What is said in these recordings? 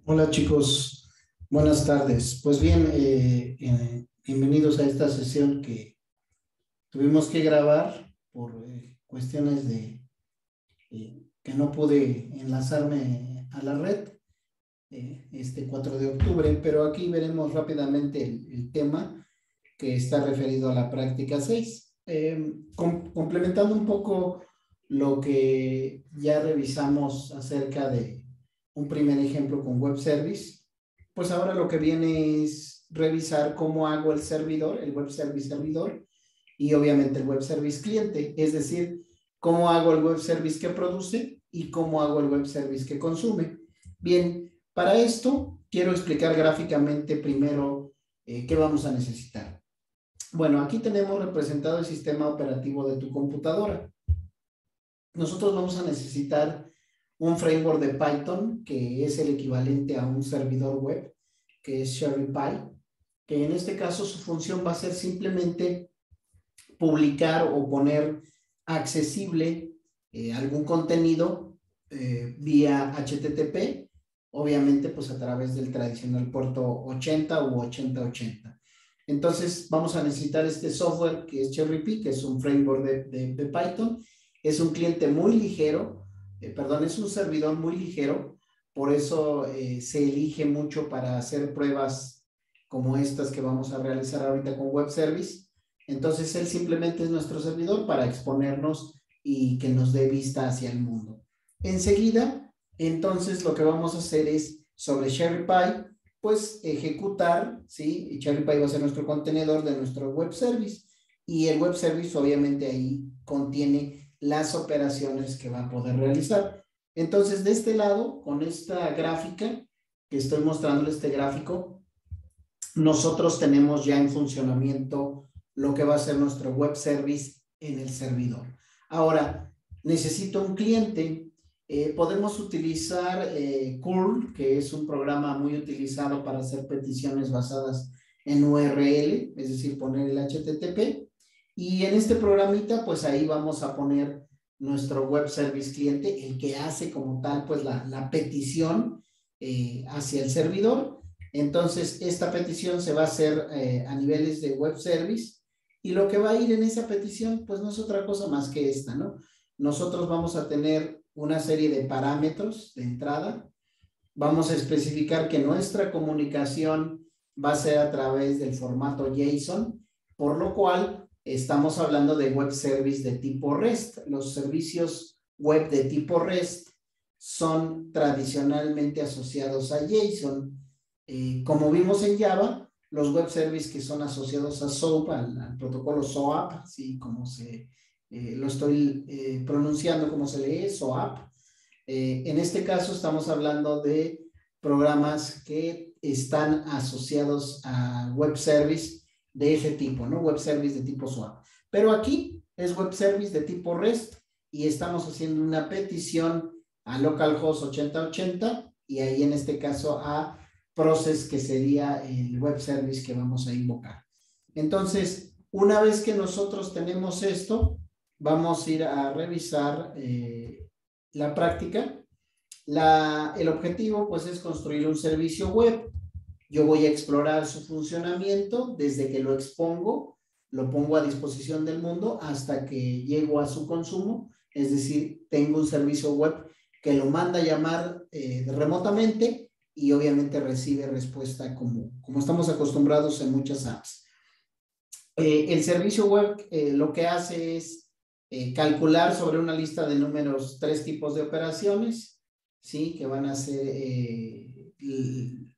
Hola chicos, buenas tardes. Pues bien, bienvenidos a esta sesión que tuvimos que grabar por cuestiones de que no pude enlazarme a la red este 4 de octubre, pero aquí veremos rápidamente el tema que está referido a la práctica 6. Complementando un poco lo que ya revisamos acerca de un primer ejemplo con web service, pues ahora lo que viene es revisar cómo hago el servidor, el web service servidor y obviamente el web service cliente, es decir, cómo hago el web service que produce y cómo hago el web service que consume. Bien, para esto quiero explicar gráficamente primero qué vamos a necesitar. Bueno, aquí tenemos representado el sistema operativo de tu computadora. Nosotros vamos a necesitar un framework de Python que es el equivalente a un servidor web, que es SherryPy, que en este caso su función va a ser simplemente publicar o poner accesible algún contenido vía HTTP, obviamente pues a través del tradicional puerto 80 u 8080. Entonces vamos a necesitar este software que es SherryPy, que es un framework de Python. Es un cliente muy ligero, es un servidor muy ligero, por eso se elige mucho para hacer pruebas como estas que vamos a realizar ahorita con web service. Entonces él simplemente es nuestro servidor para exponernos y que nos dé vista hacia el mundo. Enseguida, entonces lo que vamos a hacer es sobre SherryPy, pues ejecutar, ¿sí? Y SherryPy va a ser nuestro contenedor de nuestro web service y el web service obviamente ahí contiene las operaciones que va a poder realizar. Entonces, de este lado, con esta gráfica que estoy mostrando, este gráfico, nosotros tenemos ya en funcionamiento lo que va a ser nuestro web service en el servidor. Ahora, necesito un cliente. Podemos utilizar curl, que es un programa muy utilizado para hacer peticiones basadas en URL, es decir, poner el HTTP. Y en este programita, pues ahí vamos a poner nuestro web service cliente, el que hace como tal, pues la petición hacia el servidor. Entonces, esta petición se va a hacer a niveles de web service y lo que va a ir en esa petición, pues no es otra cosa más que esta, ¿no? Nosotros vamos a tener una serie de parámetros de entrada. Vamos a especificar que nuestra comunicación va a ser a través del formato JSON, por lo cual estamos hablando de web service de tipo REST. Los servicios web de tipo REST son tradicionalmente asociados a JSON. Como vimos en Java, los web services que son asociados a SOAP, al protocolo SOAP, así como lo estoy pronunciando, como se lee, SOAP. En este caso estamos hablando de programas que están asociados a web service de ese tipo, ¿no? Web service de tipo SOAP. Pero aquí es web service de tipo REST y estamos haciendo una petición a localhost 8080 y ahí en este caso a process, que sería el web service que vamos a invocar. Entonces, una vez que nosotros tenemos esto, vamos a ir a revisar la práctica. El objetivo pues es construir un servicio web. Yo voy a explorar su funcionamiento desde que lo expongo, lo pongo a disposición del mundo hasta que llego a su consumo, es decir, tengo un servicio web que lo manda a llamar remotamente y obviamente recibe respuesta como estamos acostumbrados en muchas apps. El servicio web lo que hace es calcular sobre una lista de números 3 tipos de operaciones, ¿sí? Que van a ser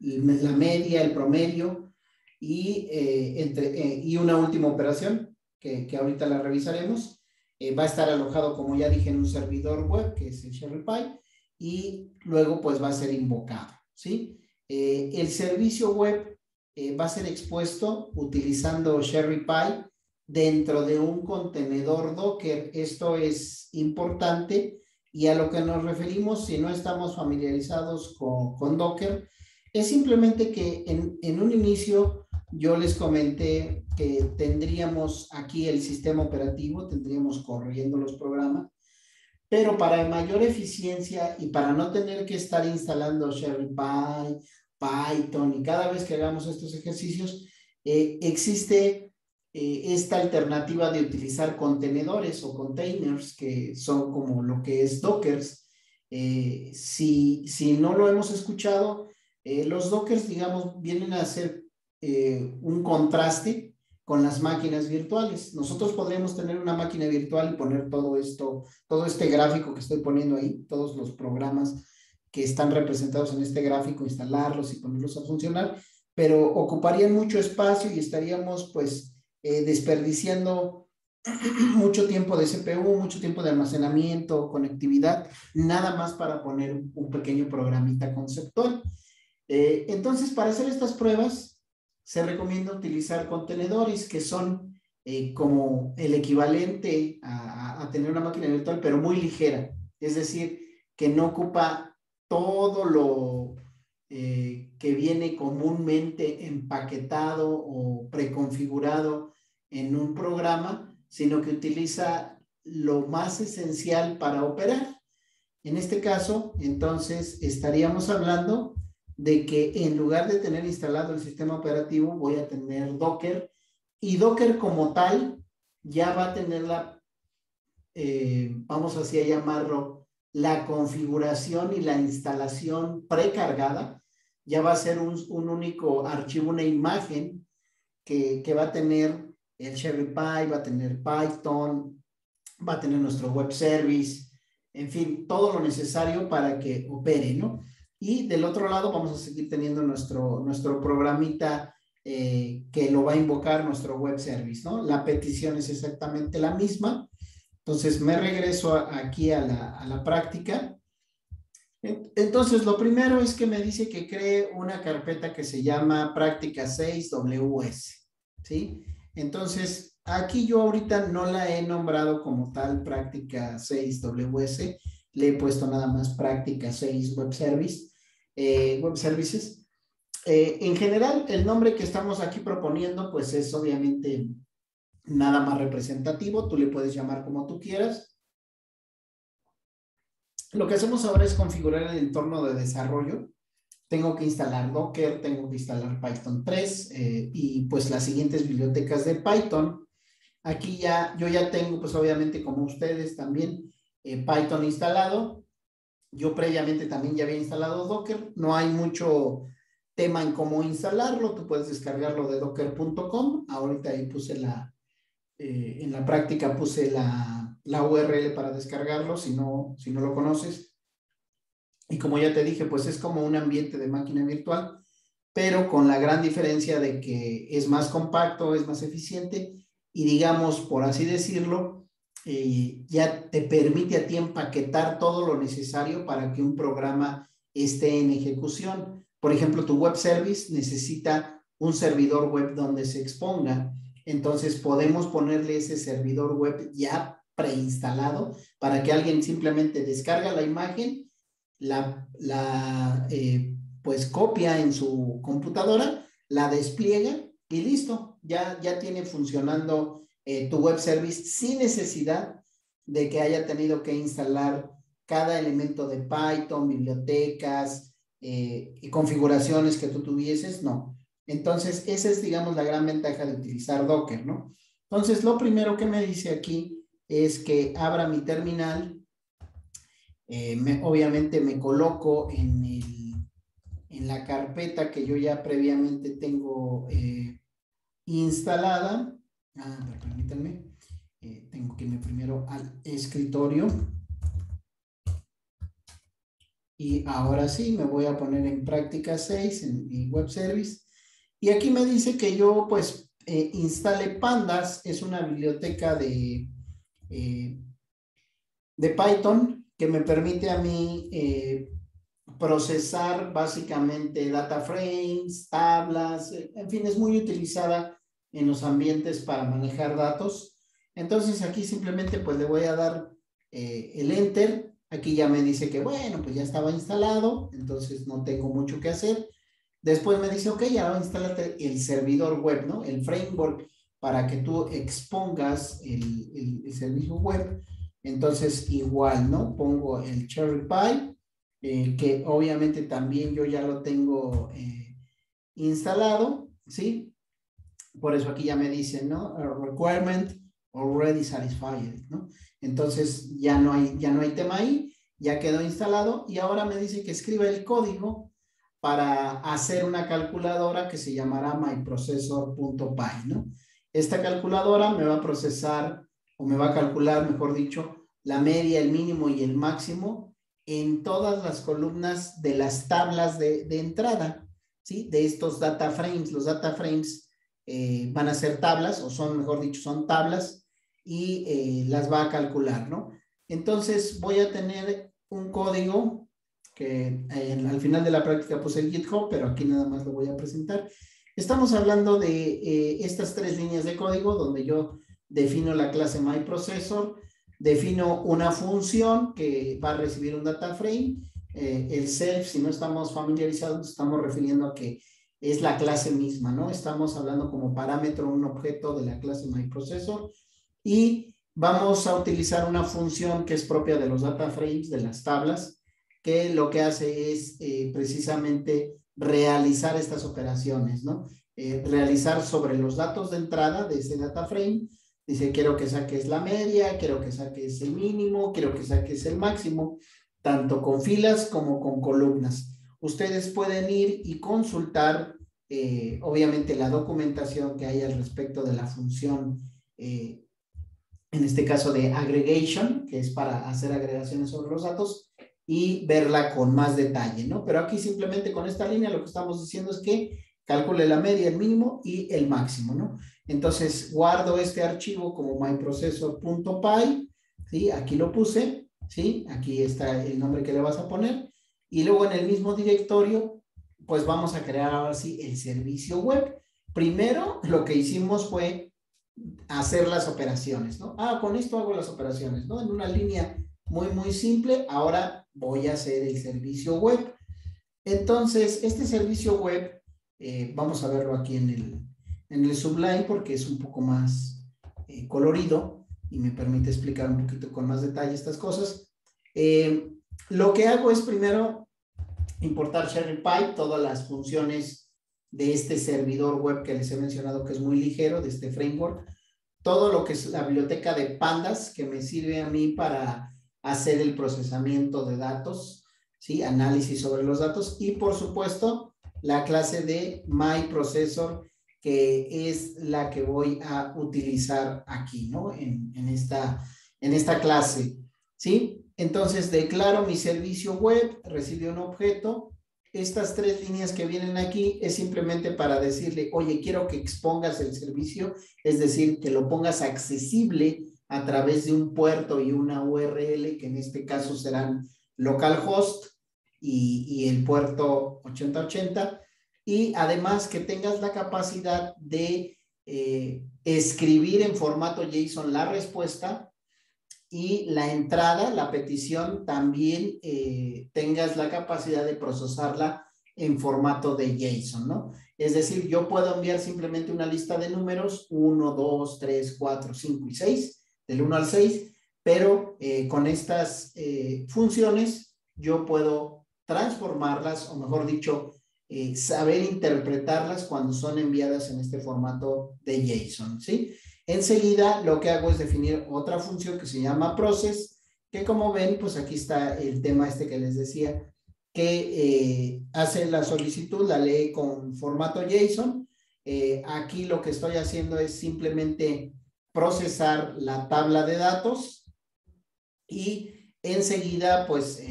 la media, el promedio y una última operación que ahorita la revisaremos. Va a estar alojado, como ya dije, en un servidor web que es el SherryPy y luego pues va a ser invocado, ¿sí? El servicio web va a ser expuesto utilizando SherryPy dentro de un contenedor Docker. Esto es importante y a lo que nos referimos si no estamos familiarizados con Docker es simplemente que en un inicio yo les comenté que tendríamos aquí el sistema operativo, tendríamos corriendo los programas, pero para mayor eficiencia y para no tener que estar instalando SharePy, Python, y cada vez que hagamos estos ejercicios, existe esta alternativa de utilizar contenedores o containers, que son como lo que es Dockers. Si no lo hemos escuchado, los Dockers, digamos, vienen a ser un contraste con las máquinas virtuales. Nosotros podríamos tener una máquina virtual y poner todo esto, todo este gráfico que estoy poniendo ahí, todos los programas que están representados en este gráfico, instalarlos y ponerlos a funcionar, pero ocuparían mucho espacio y estaríamos pues desperdiciando mucho tiempo de CPU, mucho tiempo de almacenamiento, conectividad, nada más para poner un pequeño programita conceptual. Entonces, para hacer estas pruebas, se recomienda utilizar contenedores que son como el equivalente a tener una máquina virtual, pero muy ligera. Es decir, que no ocupa todo lo que viene comúnmente empaquetado o preconfigurado en un programa, sino que utiliza lo más esencial para operar. En este caso, entonces, estaríamos hablando de que en lugar de tener instalado el sistema operativo, voy a tener Docker, y Docker como tal ya va a tener la, vamos así a llamarlo, la configuración y la instalación precargada. Ya va a ser un único archivo, una imagen que va a tener el SharePy, va a tener Python, va a tener nuestro web service, en fin, todo lo necesario para que opere, ¿no? Y del otro lado vamos a seguir teniendo nuestro programita que lo va a invocar nuestro web service, ¿no? La petición es exactamente la misma. Entonces me regreso aquí a la práctica. Entonces lo primero es que me dice que cree una carpeta que se llama práctica 6 WS, ¿sí? Entonces aquí yo ahorita no la he nombrado como tal práctica 6 WS, le he puesto nada más práctica 6 web service. Web Services. En general, el nombre que estamos aquí proponiendo, pues es obviamente nada más representativo, tú le puedes llamar como tú quieras. Lo que hacemos ahora es configurar el entorno de desarrollo. Tengo que instalar Docker, tengo que instalar Python 3 y pues las siguientes bibliotecas de Python. Aquí yo ya tengo, pues obviamente como ustedes también, Python instalado. Yo previamente también ya había instalado Docker. No hay mucho tema en cómo instalarlo. Tú puedes descargarlo de docker.com. Ahorita ahí puse en la práctica puse la URL para descargarlo si no lo conoces. Y como ya te dije, pues es como un ambiente de máquina virtual, pero con la gran diferencia de que es más compacto, es más eficiente y digamos, por así decirlo, ya te permite a ti empaquetar todo lo necesario para que un programa esté en ejecución. Por ejemplo, tu web service necesita un servidor web donde se exponga. Entonces, podemos ponerle ese servidor web ya preinstalado para que alguien simplemente descarga la imagen, pues copia en su computadora, la despliega y listo. Ya tiene funcionando tu web service sin necesidad de que haya tenido que instalar cada elemento de Python, bibliotecas y configuraciones que tú tuvieses, no. Entonces, esa es, digamos, la gran ventaja de utilizar Docker, ¿no? Entonces, lo primero que me dice aquí es que abra mi terminal. Obviamente me coloco en la carpeta que yo ya previamente tengo instalada. Permítanme. Tengo que irme primero al escritorio. Y ahora sí, me voy a poner en práctica 6 en mi web service. Y aquí me dice que yo pues instale Pandas. Es una biblioteca de Python que me permite a mí procesar básicamente data frames, tablas, en fin, es muy utilizada en los ambientes para manejar datos. Entonces aquí simplemente pues le voy a dar el enter. Aquí ya me dice que bueno, pues ya estaba instalado, entonces no tengo mucho que hacer. Después me dice, ok, ahora instálate el servidor web, ¿no? El framework para que tú expongas el servicio web. Entonces, igual, ¿no? Pongo el Cherry Pie, que obviamente también yo ya lo tengo instalado, ¿sí? Por eso aquí ya me dice, ¿no? Requirement already satisfied, ¿no? Entonces, ya no hay tema ahí, ya quedó instalado y ahora me dice que escriba el código para hacer una calculadora que se llamará myprocessor.py, ¿no? Esta calculadora me va a procesar o me va a calcular, mejor dicho, la media, el mínimo y el máximo en todas las columnas de las tablas de entrada, ¿sí? De estos data frames. Los data frames van a ser tablas, o son, mejor dicho, son tablas y las va a calcular, ¿no? Entonces voy a tener un código que al final de la práctica puse el GitHub, pero aquí nada más lo voy a presentar. Estamos hablando de estas 3 líneas de código donde yo defino la clase myProcessor, defino una función que va a recibir un data frame, el self, si no estamos familiarizados, estamos refiriendo a que es la clase misma, ¿no? Estamos hablando como parámetro un objeto de la clase myProcessor y vamos a utilizar una función que es propia de los data frames, de las tablas, que lo que hace es precisamente realizar estas operaciones, ¿no? Realizar sobre los datos de entrada de ese data frame. Dice, quiero que saques la media, quiero que saques el mínimo, quiero que saques el máximo, tanto con filas como con columnas. Ustedes pueden ir y consultar, obviamente, la documentación que hay al respecto de la función, en este caso de aggregation, que es para hacer agregaciones sobre los datos, y verla con más detalle, ¿no? Pero aquí simplemente con esta línea lo que estamos diciendo es que calcule la media, el mínimo y el máximo, ¿no? Entonces guardo este archivo como myprocessor.py, ¿sí? Aquí lo puse, ¿sí? Aquí está el nombre que le vas a poner y luego en el mismo directorio pues vamos a crear ahora sí el servicio web. Primero lo que hicimos fue hacer las operaciones, ¿no? Con esto hago las operaciones, ¿no? En una línea muy simple, ahora voy a hacer el servicio web. Entonces, este servicio web, vamos a verlo aquí en el Sublime porque es un poco más colorido y me permite explicar un poquito con más detalle estas cosas. Lo que hago es primero importar SherryPy, todas las funciones de este servidor web que les he mencionado que es muy ligero, de este framework, todo lo que es la biblioteca de pandas que me sirve a mí para hacer el procesamiento de datos, ¿sí? Análisis sobre los datos y por supuesto la clase de myProcessor que es la que voy a utilizar aquí, ¿no? En esta clase, ¿sí? Entonces declaro mi servicio web, recibe un objeto. Estas 3 líneas que vienen aquí es simplemente para decirle, oye, quiero que expongas el servicio, es decir, que lo pongas accesible a través de un puerto y una URL, que en este caso serán localhost y el puerto 8080, y además que tengas la capacidad de escribir en formato JSON la respuesta y la entrada, la petición, también tengas la capacidad de procesarla en formato de JSON, ¿no? Es decir, yo puedo enviar simplemente una lista de números, 1, 2, 3, 4, 5 y 6, del 1 al 6, pero con estas funciones yo puedo transformarlas, o mejor dicho, saber interpretarlas cuando son enviadas en este formato de JSON, ¿sí? Enseguida lo que hago es definir otra función que se llama process, que como ven, pues aquí está el tema este que les decía, que hace la solicitud, la lee con formato JSON. Aquí lo que estoy haciendo es simplemente procesar la tabla de datos y enseguida pues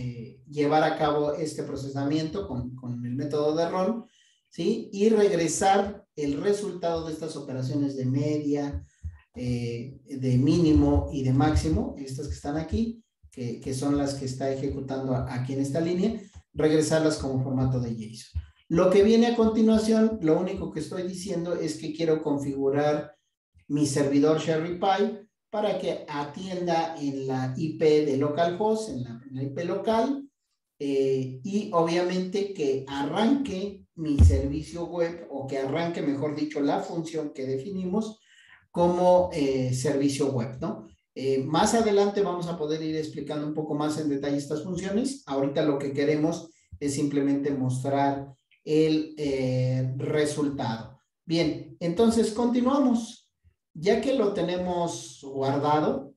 llevar a cabo este procesamiento con el método de run, ¿sí? Y regresar el resultado de estas operaciones de media, de mínimo y de máximo, estas que están aquí, que son las que está ejecutando aquí en esta línea, regresarlas como formato de JSON. Lo que viene a continuación, lo único que estoy diciendo es que quiero configurar mi servidor SherryPy para que atienda en la IP de localhost, en la IP local, y obviamente que arranque mi servicio web, o que arranque, mejor dicho, la función que definimos como servicio web, ¿no? Más adelante vamos a poder ir explicando un poco más en detalle estas funciones. Ahorita lo que queremos es simplemente mostrar el resultado. Bien, entonces continuamos. Ya que lo tenemos guardado,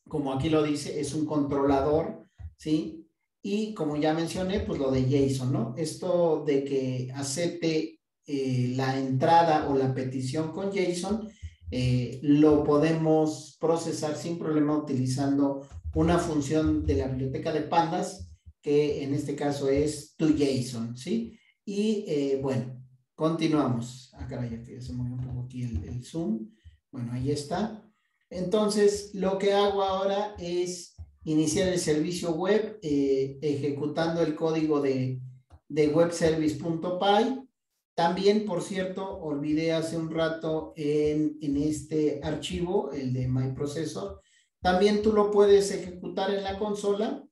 como aquí lo dice, es un controlador, ¿sí? Y como ya mencioné, pues lo de JSON, ¿no? Esto de que acepte la entrada o la petición con JSON, lo podemos procesar sin problema utilizando una función de la biblioteca de Pandas, que en este caso es toJSON, ¿sí? Y bueno, continuamos. Ah, caray, ya se movió un poco aquí el zoom. Bueno, ahí está. Entonces, lo que hago ahora es iniciar el servicio web ejecutando el código de webservice.py. También, por cierto, olvidé hace un rato en este archivo, el de MyProcessor. También tú lo puedes ejecutar en la consola,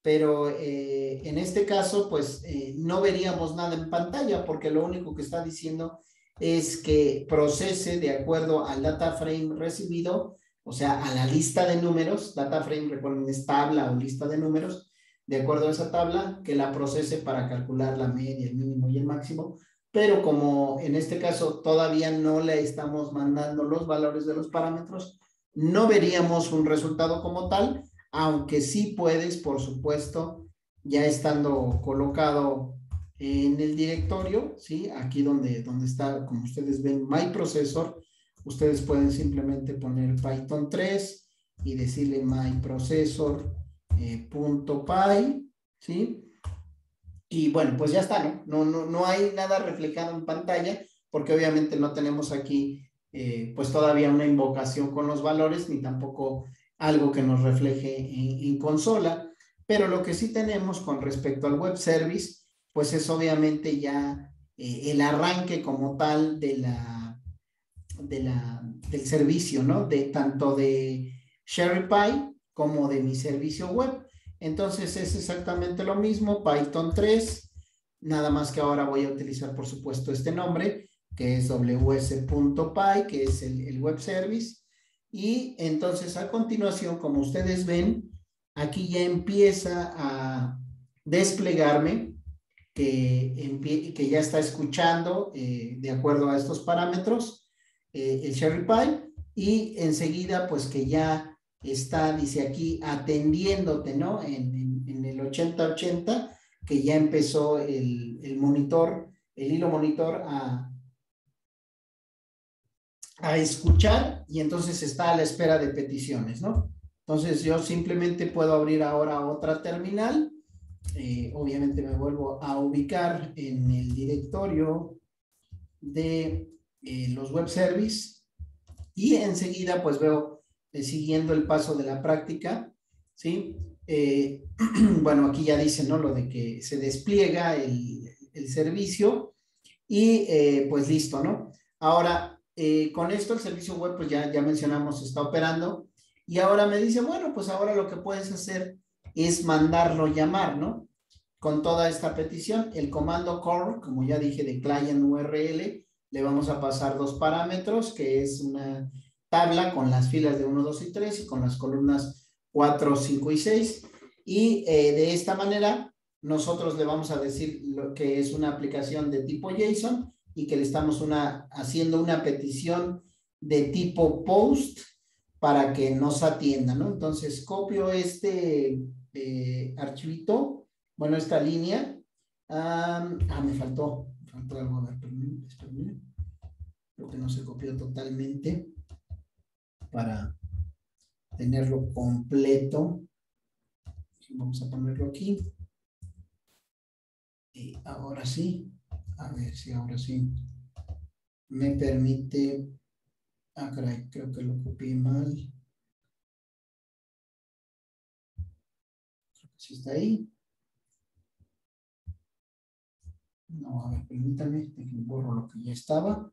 pero en este caso, pues no veríamos nada en pantalla porque lo único que está diciendo es que procese de acuerdo al data frame recibido, o sea, a la lista de números. Data frame, recuerden, es tabla o lista de números. De acuerdo a esa tabla, que la procese para calcular la media, el mínimo y el máximo. Pero como en este caso todavía no le estamos mandando los valores de los parámetros, no veríamos un resultado como tal, aunque sí puedes, por supuesto, ya estando colocado en el directorio, ¿sí? Aquí donde está, como ustedes ven, MyProcessor, ustedes pueden simplemente poner Python 3 y decirle myprocessor.py, ¿sí? Y bueno, pues ya está, ¿no? No hay nada reflejado en pantalla, porque obviamente no tenemos aquí, pues todavía una invocación con los valores, ni tampoco algo que nos refleje en consola. Pero lo que sí tenemos con respecto al web service, pues es obviamente ya el arranque como tal del servicio, ¿no? Tanto de SharePy como de mi servicio web. Entonces es exactamente lo mismo, Python 3, nada más que ahora voy a utilizar, por supuesto, este nombre, que es ws.py, que es el web service. Y entonces a continuación, como ustedes ven, aquí ya empieza a desplegarme que ya está escuchando de acuerdo a estos parámetros el SharePy, y enseguida pues que ya está, dice aquí, atendiéndote, ¿no? En el 8080, que ya empezó el monitor, el hilo monitor a escuchar, y entonces está a la espera de peticiones, ¿no? Entonces yo simplemente puedo abrir ahora otra terminal. Obviamente me vuelvo a ubicar en el directorio de los web service, y enseguida pues veo siguiendo el paso de la práctica, ¿sí? Bueno, aquí ya dice, ¿no? Lo de que se despliega el servicio y pues listo, ¿no? Ahora, con esto el servicio web pues ya mencionamos está operando, y ahora me dice, bueno, pues ahora lo que puedes hacer es mandarlo llamar, ¿no? Con toda esta petición, el comando call, como ya dije, de client URL, le vamos a pasar dos parámetros, que es una tabla con las filas de 1, 2 y 3 y con las columnas 4, 5 y 6. Y de esta manera, nosotros le vamos a decir lo que es una aplicación de tipo JSON y que le estamos haciendo una petición de tipo post para que nos atienda, ¿no? Entonces, copio este archivito, bueno, esta línea. Me faltó algo, a ver, espérame. Creo que no se copió totalmente para tenerlo completo. Vamos a ponerlo aquí. Y ahora sí, a ver si ahora sí me permite. Ah, caray, creo que lo copié mal. Creo que sí está ahí. No, a ver, permítame, borro lo que ya estaba.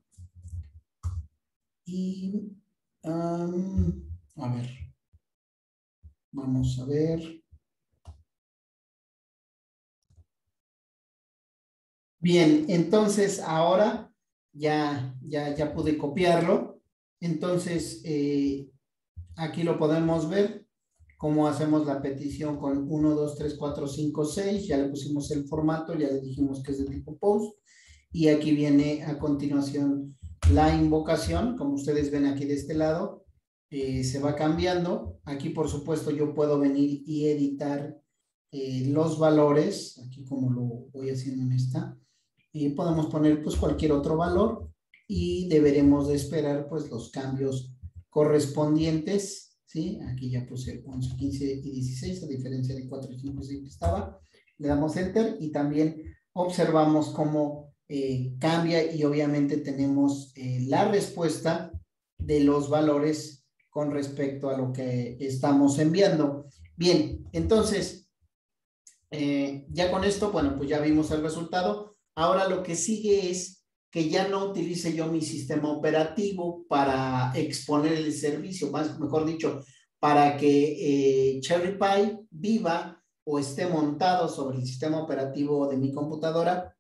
Y, a ver, vamos a ver. Bien, entonces ahora ya pude copiarlo. Entonces, aquí lo podemos ver, cómo hacemos la petición con 1, 2, 3, 4, 5, 6. Ya le pusimos el formato, ya le dijimos que es de tipo post. Y aquí viene a continuación la invocación, como ustedes ven aquí de este lado, se va cambiando. Aquí, por supuesto, yo puedo venir y editar los valores, aquí como lo voy haciendo en esta, y podemos poner pues cualquier otro valor y deberemos de esperar pues los cambios correspondientes, ¿sí? Aquí ya puse 11, 15 y 16, a diferencia de 4 y 5 que estaba. Le damos Enter y también observamos cómo cambia y obviamente tenemos la respuesta de los valores con respecto a lo que estamos enviando. Bien, entonces, ya con esto, bueno, pues ya vimos el resultado. Ahora lo que sigue es que ya no utilice yo mi sistema operativo para exponer el servicio, mejor dicho, para que Cherry Pie viva o esté montado sobre el sistema operativo de mi computadora,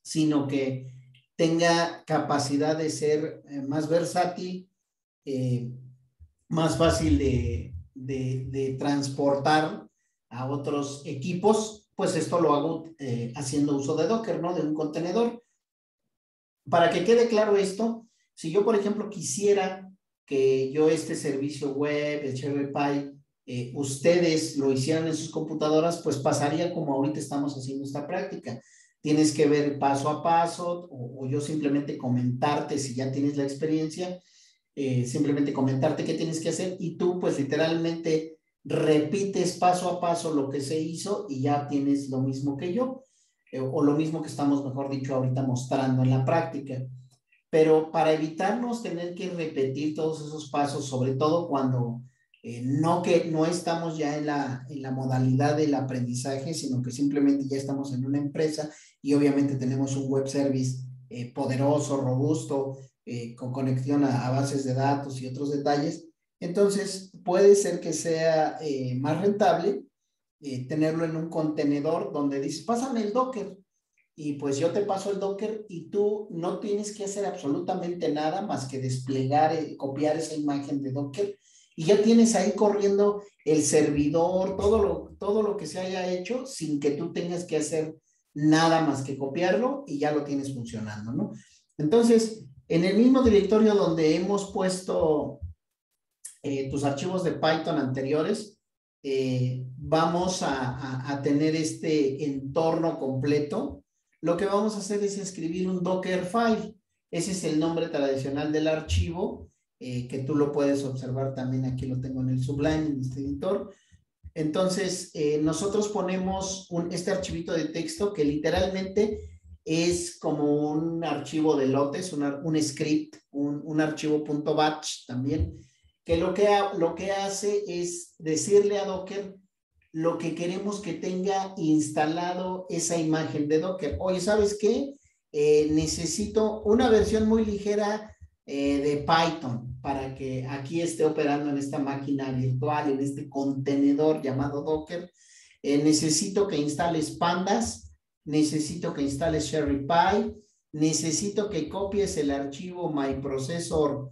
sino que tenga capacidad de ser más versátil, más fácil de transportar a otros equipos. Pues esto lo hago haciendo uso de Docker, ¿no? De un contenedor. Para que quede claro esto, si yo, por ejemplo, quisiera que yo este servicio web, el Cherry Pie, ustedes lo hicieran en sus computadoras, pues pasaría como ahorita estamos haciendo esta práctica. Tienes que ver paso a paso o yo simplemente comentarte si ya tienes la experiencia, simplemente comentarte qué tienes que hacer y tú pues literalmente repites paso a paso lo que se hizo y ya tienes lo mismo que yo. O lo mismo que estamos, mejor dicho, ahorita mostrando en la práctica. Pero para evitarnos tener que repetir todos esos pasos, sobre todo cuando no estamos ya en la modalidad del aprendizaje, sino que simplemente ya estamos en una empresa y obviamente tenemos un web service poderoso, robusto, con conexión a bases de datos y otros detalles. Entonces, puede ser que sea más rentable tenerlo en un contenedor donde dices, pásame el Docker, y pues yo te paso el Docker y tú no tienes que hacer absolutamente nada más que desplegar, copiar esa imagen de Docker y ya tienes ahí corriendo el servidor, todo lo que se haya hecho sin que tú tengas que hacer nada más que copiarlo y ya lo tienes funcionando, ¿no? Entonces, en el mismo directorio donde hemos puesto tus archivos de Python anteriores, vamos a tener este entorno completo. Lo que vamos a hacer es escribir un Dockerfile. Ese es el nombre tradicional del archivo, que tú lo puedes observar también. Aquí lo tengo en el Sublime, en este editor. Entonces, nosotros ponemos este archivito de texto que literalmente es como un archivo de lotes, un script, un archivo .batch también, que lo que hace es decirle a Docker lo que queremos que tenga instalado esa imagen de Docker. Oye, ¿sabes qué? Necesito una versión muy ligera de Python para que aquí esté operando en esta máquina virtual, en este contenedor llamado Docker. Necesito que instales Pandas, necesito que instales Cherry Pie, necesito que copies el archivo myprocessor.py,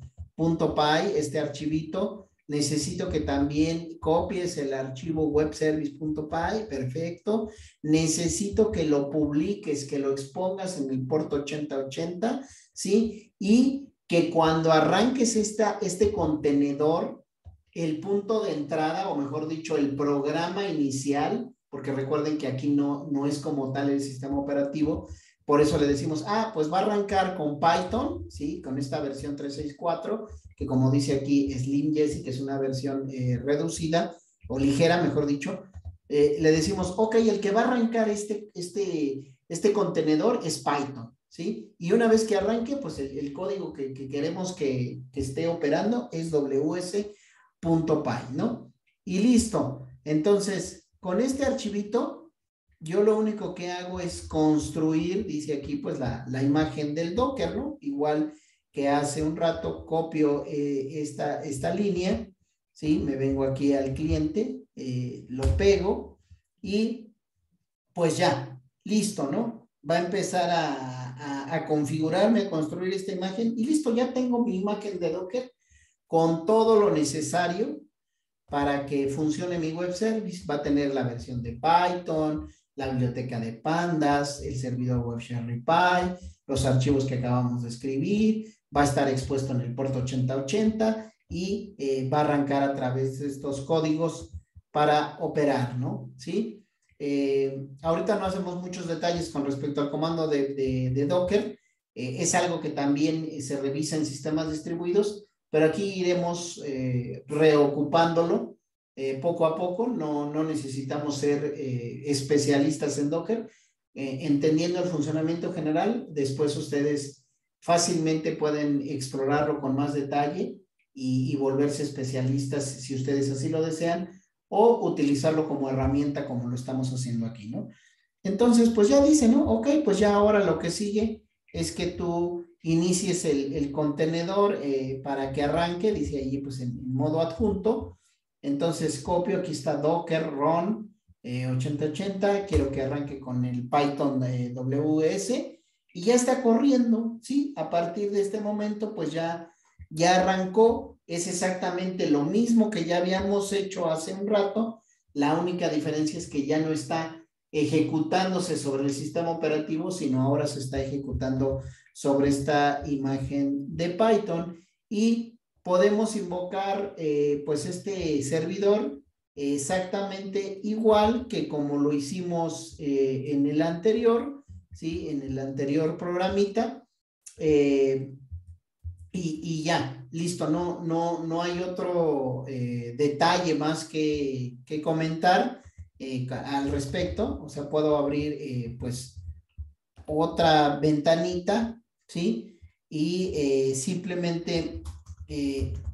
este archivito. Necesito que también copies el archivo webservice.py, perfecto. Necesito que lo publiques, que lo expongas en el puerto 8080, ¿sí? Y que cuando arranques este contenedor, el punto de entrada, o mejor dicho, el programa inicial, porque recuerden que aquí no es como tal el sistema operativo, por eso le decimos, pues va a arrancar con Python, ¿sí? Con esta versión 364, que como dice aquí Slim Jessie, que es una versión reducida, o ligera, mejor dicho. Le decimos, ok, el que va a arrancar este contenedor es Python, ¿sí? Y una vez que arranque, pues el código que queremos que esté operando es ws.py, ¿no? Y listo. Entonces, con este archivito, yo lo único que hago es construir, dice aquí, pues la imagen del Docker, ¿no? Igual que hace un rato, copio esta línea, ¿sí? Me vengo aquí al cliente, lo pego y pues ya, listo, ¿no? Va a empezar a configurarme, a construir esta imagen y listo, ya tengo mi imagen de Docker con todo lo necesario para que funcione mi web service. Va a tener la versión de Python, la biblioteca de Pandas, el servidor web SharePy, los archivos que acabamos de escribir, va a estar expuesto en el puerto 8080 y va a arrancar a través de estos códigos para operar, ¿no? ¿Sí? Ahorita no hacemos muchos detalles con respecto al comando de Docker. Es algo que también se revisa en sistemas distribuidos, pero aquí iremos reocupándolo poco a poco. No necesitamos ser especialistas en Docker. Entendiendo el funcionamiento general, después ustedes fácilmente pueden explorarlo con más detalle y volverse especialistas si ustedes así lo desean, o utilizarlo como herramienta como lo estamos haciendo aquí, ¿no? Entonces, pues ya dice, ¿no? Ok, pues ya ahora lo que sigue es que tú inicies el contenedor para que arranque, dice allí pues en modo adjunto. Entonces copio, aquí está Docker run 8080, quiero que arranque con el Python WS y ya está corriendo, ¿sí? A partir de este momento pues ya arrancó. Es exactamente lo mismo que ya habíamos hecho hace un rato. La única diferencia es que ya no está ejecutándose sobre el sistema operativo, sino ahora se está ejecutando sobre esta imagen de Python y podemos invocar pues este servidor exactamente igual que como lo hicimos en el anterior, ¿sí? En el anterior programita. Y ya, listo, no hay otro detalle más que comentar al respecto. O sea, puedo abrir pues otra ventanita, ¿sí? Y simplemente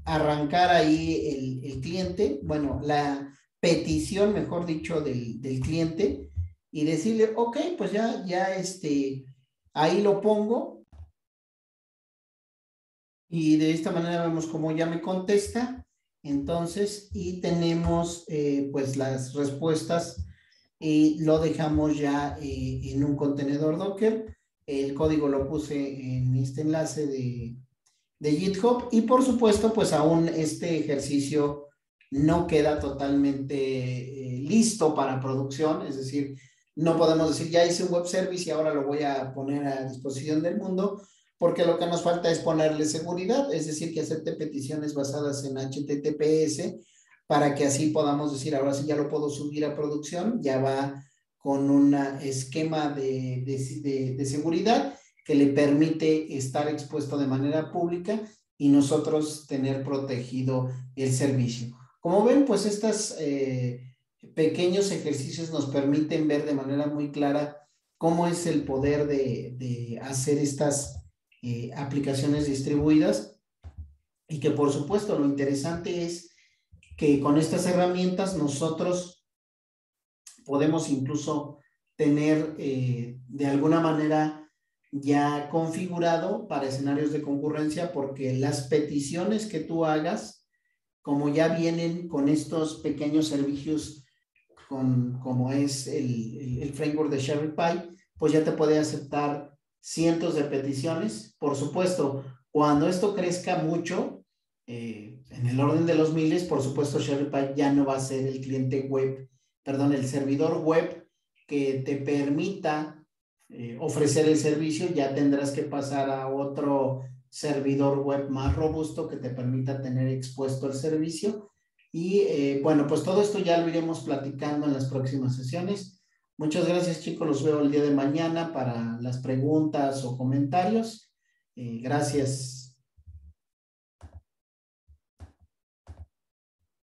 arrancar ahí el cliente, bueno, la petición, mejor dicho, del cliente y decirle, ok, pues ya ahí lo pongo. Y de esta manera vemos cómo ya me contesta. Entonces, y tenemos pues las respuestas y lo dejamos ya en un contenedor Docker. El código lo puse en este enlace de GitHub y por supuesto, pues aún este ejercicio no queda totalmente listo para producción. Es decir, no podemos decir ya hice un web service y ahora lo voy a poner a disposición del mundo, porque lo que nos falta es ponerle seguridad, es decir, que acepte peticiones basadas en HTTPS para que así podamos decir, ahora sí ya lo puedo subir a producción, ya va con un esquema de seguridad que le permite estar expuesto de manera pública y nosotros tener protegido el servicio. Como ven, pues estos pequeños ejercicios nos permiten ver de manera muy clara cómo es el poder de hacer estas aplicaciones distribuidas y que por supuesto lo interesante es que con estas herramientas nosotros podemos incluso tener de alguna manera ya configurado para escenarios de concurrencia, porque las peticiones que tú hagas, como ya vienen con estos pequeños servicios como es el framework de SharePy, pues ya te puede aceptar cientos de peticiones. Por supuesto, cuando esto crezca mucho, en el orden de los miles, por supuesto, SharePy ya no va a ser el cliente web, perdón, el servidor web que te permita ofrecer el servicio. Ya tendrás que pasar a otro servidor web más robusto que te permita tener expuesto el servicio. Y bueno, pues todo esto ya lo iremos platicando en las próximas sesiones. Muchas gracias, chicos. Los veo el día de mañana para las preguntas o comentarios. Gracias.